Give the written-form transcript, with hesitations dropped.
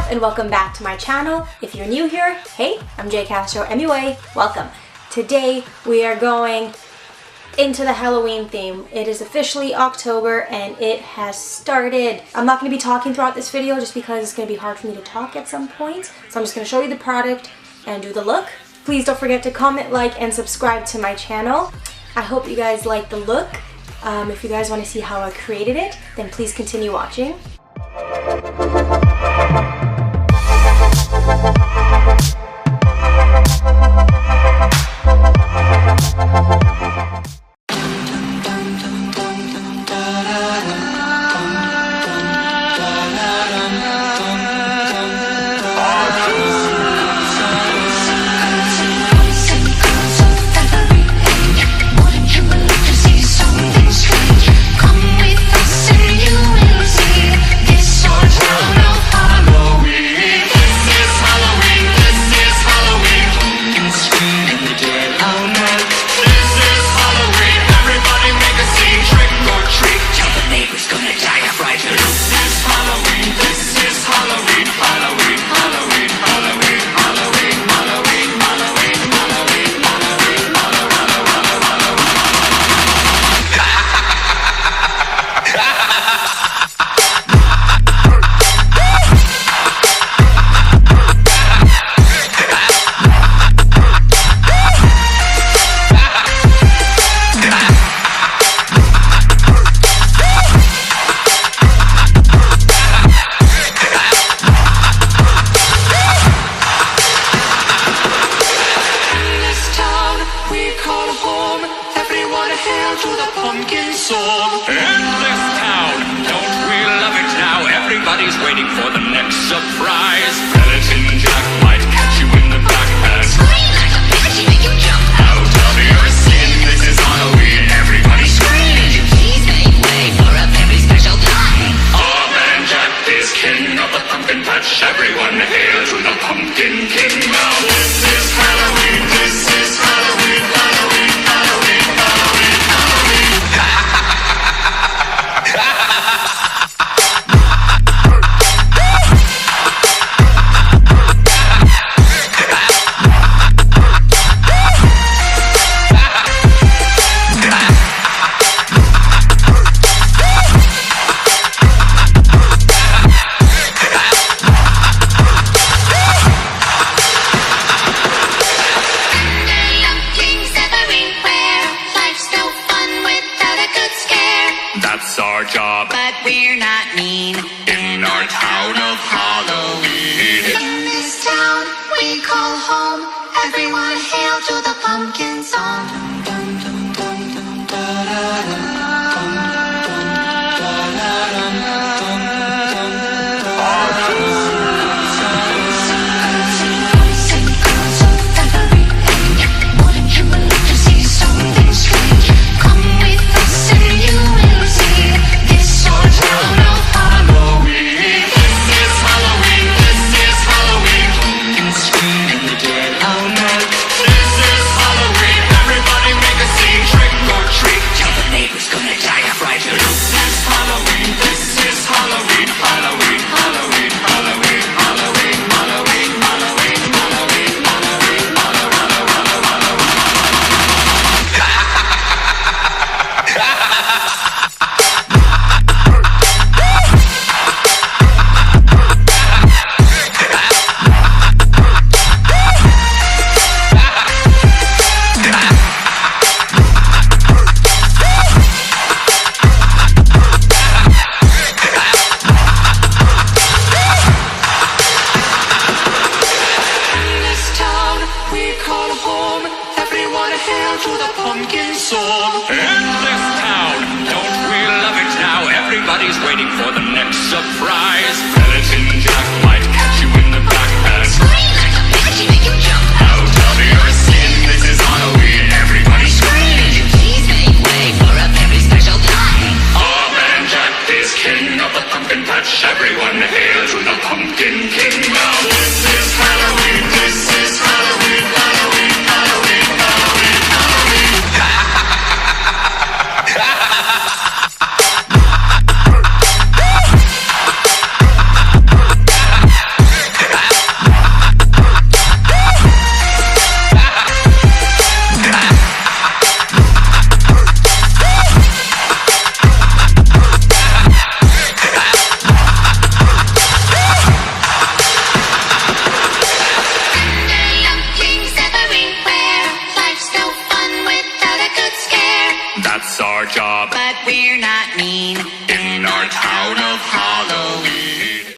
and welcome back to my channel. If you're new here, hey, I'm Jay Castro. Anyway, welcome. Today we are going into the Halloween theme. It is officially October and it has started. I'm not going to be talking throughout this video just because it's going to be hard for me to talk at some point. So I'm just going to show you the product and do the look. Please don't forget to comment, like, and subscribe to my channel. I hope you guys like the look. If you guys want to see how I created it, then please continue watching. Everybody's waiting for the next surprise. Skeleton Jack might catch you in the back and scream like a bitch, make you jump out of your skin. This is Halloween, everybody scream. Please make way for a very special time. Our man Jack is king of the pumpkin patch. Everyone hail to the pumpkin king. Now this is Halloween, this is Halloween, Halloween, Halloween, Halloween, Halloween. That's our job, but we're not mean. In our town of Halloween. In this town we call home. Everyone hail to the pumpkin song.